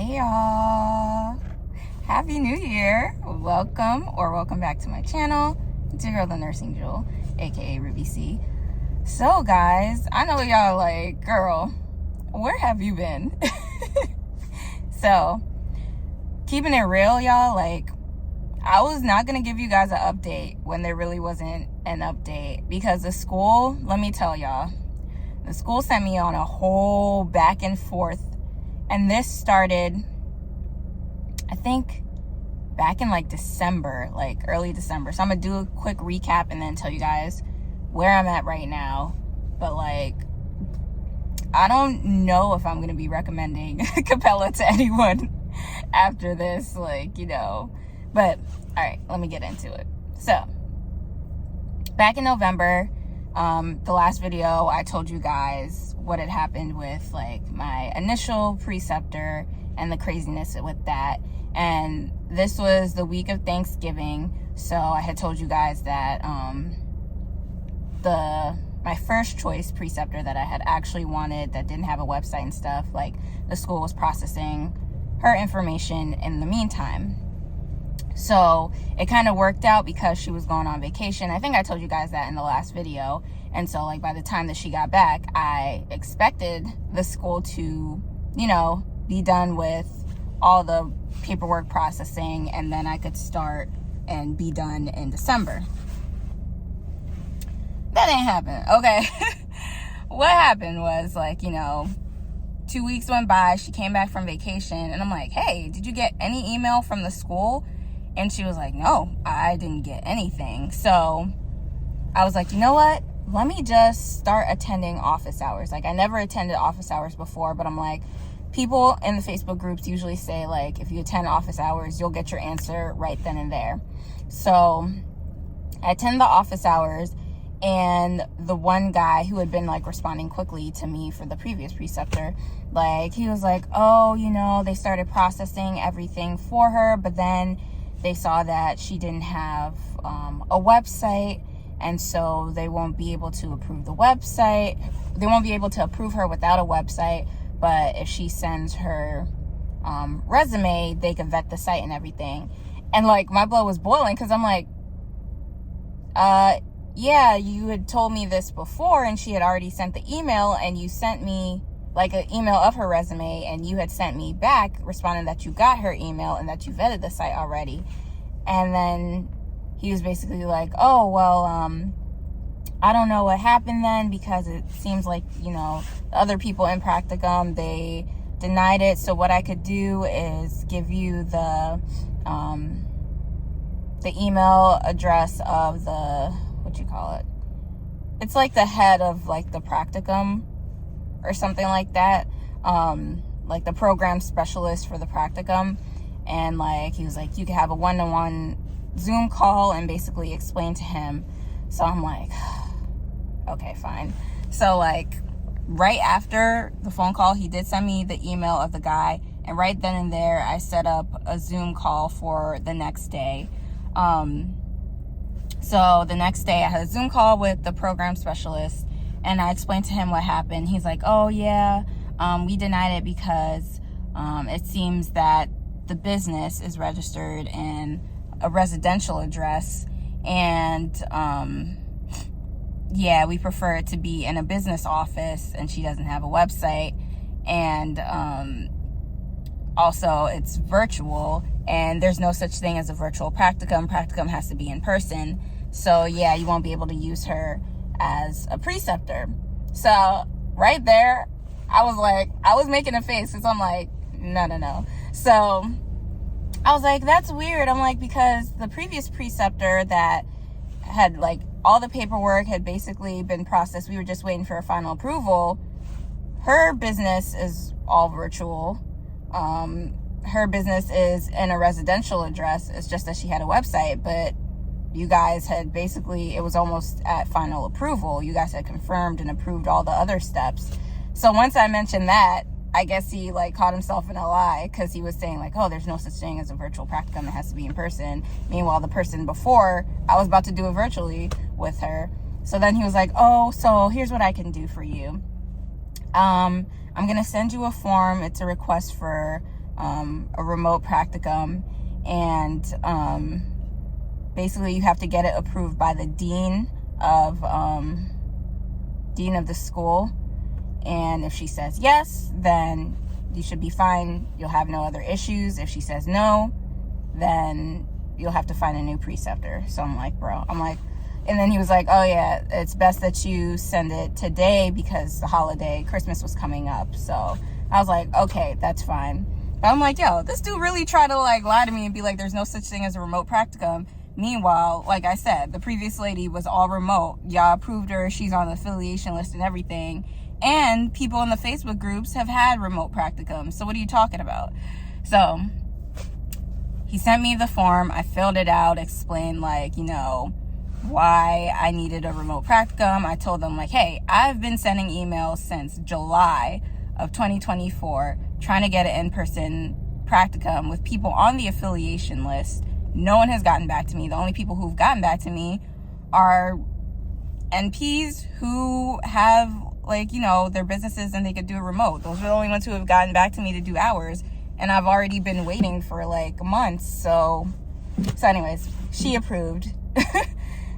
Hey y'all, happy new year. Welcome back to my channel. It's your girl, the Nursing Jewel, aka RubyC. So guys, I know y'all like, girl, where have you been? So keeping it real, y'all, like, I was not gonna give you guys an update when there really wasn't an update, because the school, let me tell y'all, the school sent me on a whole back and forth. And this started, I think, back in like December, like early December. So I'm gonna do a quick recap and then tell you guys where I'm at right now. But like, I don't know if I'm gonna be recommending Capella to anyone after this, like, you know. But all right, let me get into it. So back in November, the last video, I told you guys what had happened with like my initial preceptor and the craziness with that. And this was the week of Thanksgiving. So I had told you guys that my first choice preceptor that I had actually wanted, that didn't have a website and stuff, like, the school was processing her information in the meantime. So it kind of worked out because she was going on vacation. I think I told you guys that in the last video. And so, like, by the time that she got back, I expected the school to, you know, be done with all the paperwork processing, and then I could start and be done in December. That ain't happen, okay? What happened was, like, you know, 2 weeks went by, she came back from vacation, and I'm like, hey, did you get any email from the school? And she was like, no, I didn't get anything. So I was like, you know what? Let me just start attending office hours. Like, I never attended office hours before, but I'm like, people in the Facebook groups usually say, like, if you attend office hours, you'll get your answer right then and there. So I attend the office hours, and the one guy who had been, like, responding quickly to me for the previous preceptor, like, he was like, oh, you know, they started processing everything for her, but then they saw that she didn't have a website, and so they won't be able to approve the website. They won't be able to approve her without a website, but if she sends her resume, they can vet the site and everything. And, like, my blood was boiling, because I'm like, yeah, you had told me this before, and she had already sent the email, and you sent me, like, an email of her resume, and you had sent me back responding that you got her email and that you vetted the site already. And then he was basically like, oh, well, I don't know what happened then, because it seems like, you know, the other people in Practicum, they denied it. So what I could do is give you the email address of the, what you call it? It's like the head of, like, the Practicum or something like that. Like the program specialist for the Practicum. And, like, he was like, you could have a one-to-one Zoom call and basically explain to him. So I'm like, okay, fine. So, like, right after the phone call, he did send me the email of the guy, and right then and there I set up a Zoom call for the next day. So the next day I had a Zoom call with the program specialist, and I explained to him what happened. He's like, oh yeah, we denied it because it seems that the business is registered in a residential address, and yeah, we prefer it to be in a business office, and she doesn't have a website, and also it's virtual, and there's no such thing as a virtual practicum. Practicum has to be in person. So yeah, you won't be able to use her as a preceptor. So right there, I was like, I was making a face, because I'm like, no. So I was like, that's weird. I'm like, because the previous preceptor that had, like, all the paperwork had basically been processed, we were just waiting for a final approval. Her business is all virtual. Her business is in a residential address. It's just that she had a website, but you guys had basically, it was almost at final approval. You guys had confirmed and approved all the other steps. So once I mentioned that, I guess he, like, caught himself in a lie, because he was saying, like, oh, there's no such thing as a virtual practicum, it has to be in person. Meanwhile, the person before, I was about to do it virtually with her. So then he was like, oh, so here's what I can do for you. I'm going to send you a form. It's a request for a remote practicum, and basically you have to get it approved by the dean of the school. And if she says yes, then you should be fine. You'll have no other issues. If she says no, then you'll have to find a new preceptor. So I'm like, bro, and then he was like, oh yeah, it's best that you send it today because the holiday, Christmas was coming up. So I was like, okay, that's fine. But I'm like, yo, this dude really tried to like lie to me and be like, there's no such thing as a remote practicum. Meanwhile, like I said, the previous lady was all remote. Y'all approved her. She's on the affiliation list and everything. And people in the Facebook groups have had remote practicums. So what are you talking about? So he sent me the form. I filled it out, explained like, why I needed a remote practicum. I told them like, hey, I've been sending emails since July of 2024 trying to get an in-person practicum with people on the affiliation list. No one has gotten back to me. The only people who've gotten back to me are NPs who have their businesses and they could do it remote. Those are the only ones who have gotten back to me to do hours. And I've already been waiting for like months. So anyways, she approved.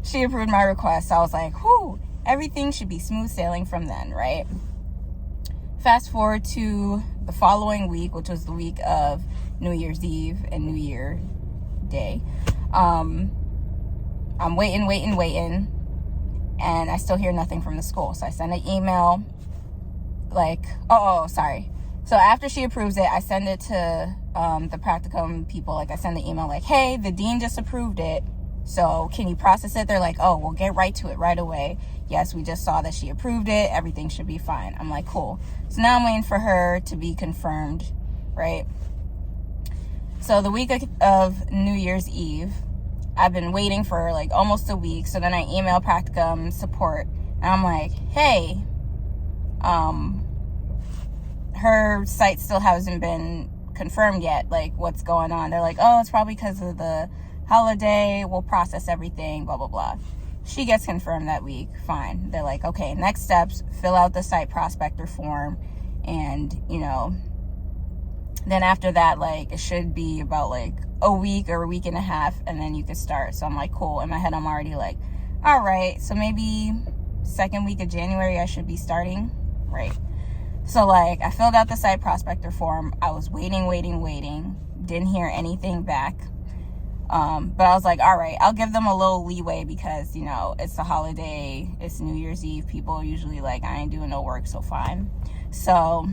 She approved my request. I was like, whew, everything should be smooth sailing from then, right? Fast forward to the following week, which was the week of New Year's Eve and New Year Day. I'm waiting. And I still hear nothing from the school. So I send an email like, sorry. So after she approves it, I send it to the practicum people. Like I send the email like, hey, the dean just approved it. So can you process it? They're like, oh, we'll get right to it right away. Yes, we just saw that she approved it. Everything should be fine. I'm like, cool. So now I'm waiting for her to be confirmed, right? So the week of New Year's Eve, I've been waiting for like almost a week. So then I email practicum support and I'm like, hey, her site still hasn't been confirmed yet. Like, what's going on? They're like, oh, it's probably because of the holiday. We'll process everything, blah, blah, blah. She gets confirmed that week. Fine. They're like, okay, next steps, fill out the site prospector form. And, then after that, like, it should be about like a week or a week and a half, and then you can start. So I'm like, cool. In my head, I'm already like, all right, so maybe second week of January, I should be starting, right? So like, I filled out the site prospector form. I was waiting, didn't hear anything back. But I was like, all right, I'll give them a little leeway because, it's the holiday, it's New Year's Eve. People are usually like, I ain't doing no work, so fine. So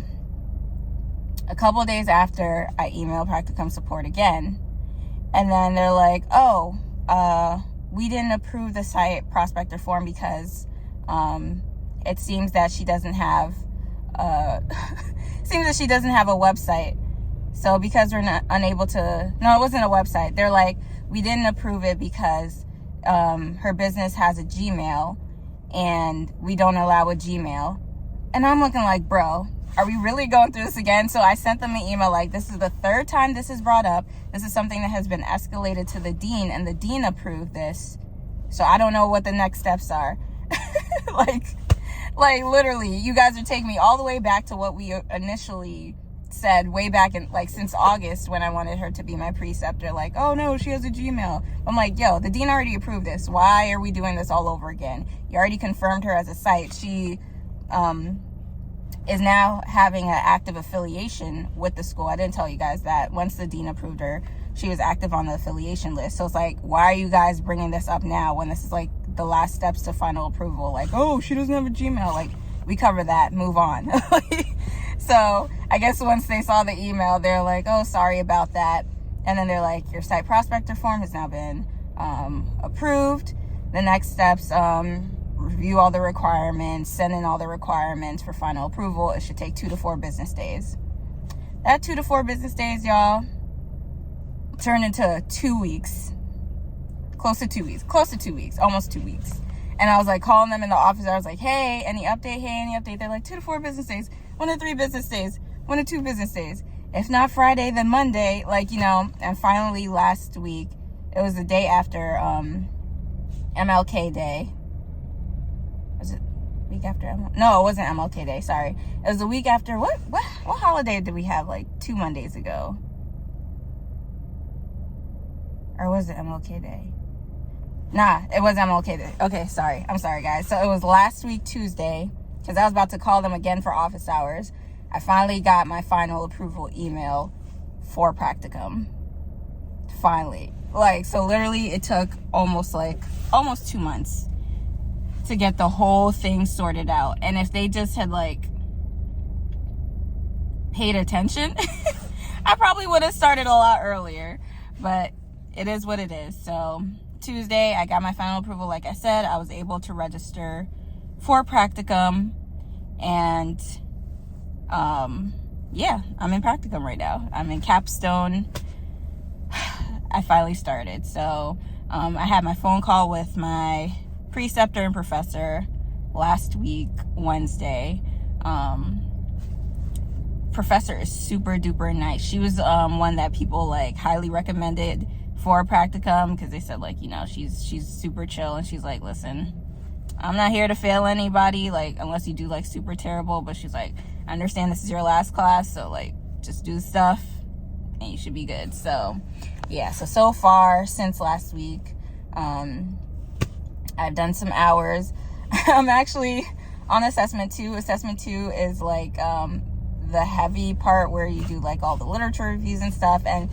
a couple of days after, I email practicum support again. And then they're like, oh, we didn't approve the site prospector form because it seems that she doesn't have a website. So because we're not unable to, no, it wasn't a website. They're like, we didn't approve it because her business has a Gmail and we don't allow a Gmail. And I'm looking like, bro, are we really going through this again? So I sent them an email like, this is the third time this is brought up. This is something that has been escalated to the dean and the dean approved this. So I don't know what the next steps are. like literally, you guys are taking me all the way back to what we initially said way back in like since August when I wanted her to be my preceptor. Like, oh no, she has a Gmail. I'm like, yo, the dean already approved this. Why are we doing this all over again? You already confirmed her as a site. She is now having an active affiliation with the school. I didn't tell you guys that. Once the dean approved her, she was active on the affiliation list. So it's like, why are you guys bringing this up now when this is like the last steps to final approval? Like, oh, she doesn't have a Gmail. Like, we cover that, move on. So I guess once they saw the email, they're like, oh, sorry about that. And then they're like, your site prospector form has now been approved. The next steps, review all the requirements, send in all the requirements for final approval. It should take 2 to 4 business days. That 2 to 4 business days, y'all, turned into 2 weeks. Close to 2 weeks, almost 2 weeks. And I was like calling them in the office. I was like, hey, any update? They're like, 2 to 4 business days, 1 to 3 business days, 1 to 2 business days. If not Friday, then Monday, and finally last week, it was the day after MLK Day. Was it? week after no, it wasn't MLK Day, sorry. It was the week after, what holiday did we have like 2 Mondays ago? Or was it MLK Day? Nah, it was MLK Day. Okay, sorry. I'm sorry, guys. So it was last week, Tuesday, because I was about to call them again for office hours. I finally got my final approval email for practicum. Finally. Like, so literally it took almost 2 months to get the whole thing sorted out. And if they just had like paid attention, I probably would have started a lot earlier. But it is what it is. So Tuesday, I got my final approval. Like I said, I was able to register for practicum. And yeah, I'm in practicum right now. I'm in Capstone. I finally started. So I had my phone call with my preceptor and professor last week, Wednesday. Professor is super duper nice. She was one that people like highly recommended for practicum because they said, like, you know, she's super chill, and she's like, listen, I'm not here to fail anybody, like, unless you do like super terrible, but she's like, I understand this is your last class, so like just do stuff and you should be good. So yeah, so far since last week, I've done some hours. I'm actually on assessment 2. Assessment 2 is like the heavy part where you do like all the literature reviews and stuff, and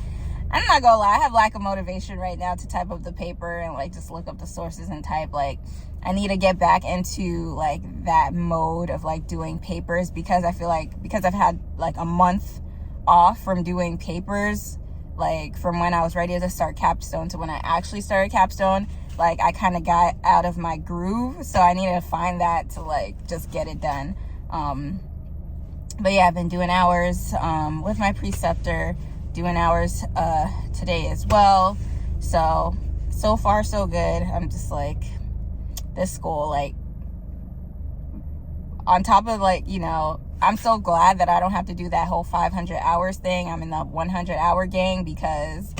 I'm not gonna lie, I have lack of motivation right now to type up the paper and like just look up the sources and type. Like, I need to get back into like that mode of like doing papers, because I feel like, because I've had like a month off from doing papers, like from when I was ready to start Capstone to when I actually started Capstone, like I kind of got out of my groove. So I need to find that to like just get it done. But yeah, I've been doing hours with my preceptor, doing hours today as well. So far so good. I'm just like, this school, like, on top of like, you know, I'm so glad that I don't have to do that whole 500 hours thing. I'm in the 100 hour gang, because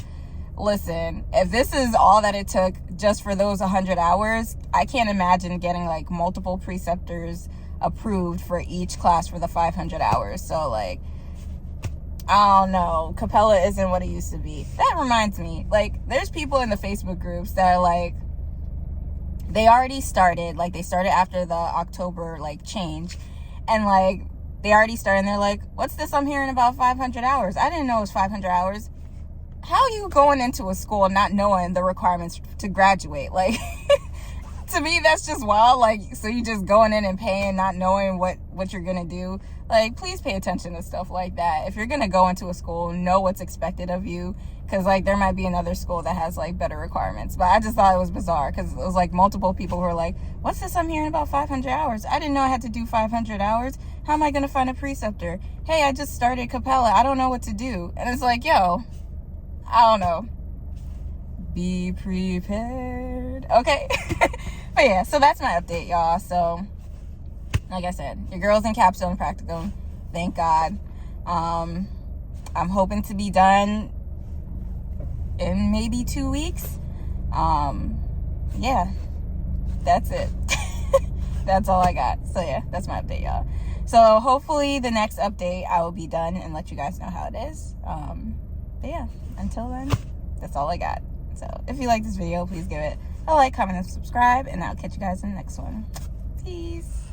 listen, if this is all that it took just for those 100 hours, I can't imagine getting like multiple preceptors approved for each class for the 500 hours. So like, I don't know, Capella isn't what it used to be. That reminds me, like, there's people in the Facebook groups that are like, they already started, like, they started after the October like change, and like they already started, and they're like, what's this I'm hearing about 500 hours? I didn't know it was 500 hours. How are you going into a school not knowing the requirements to graduate? Like, to me, that's just wild. Like, so you just going in and paying, not knowing what you're gonna do. Like, please pay attention to stuff like that. If you're gonna go into a school, know what's expected of you, because like there might be another school that has like better requirements. But I just thought it was bizarre, because it was like multiple people who were like, what's this I'm hearing about 500 hours? I didn't know I had to do 500 hours. How am I gonna find a preceptor? Hey, I just started Capella, I don't know what to do. And it's like, yo, I don't know. Be prepared. Okay. But yeah, so that's my update, y'all. So like I said, your girl's in Capstone Practicum, thank God. I'm hoping to be done in maybe 2 weeks. Yeah, that's it. That's all I got. So yeah, that's my update, y'all. So hopefully the next update I will be done and let you guys know how it is. But yeah, until then, that's all I got. So if you like this video, please give it a like, comment, and subscribe, and I'll catch you guys in the next one. Peace.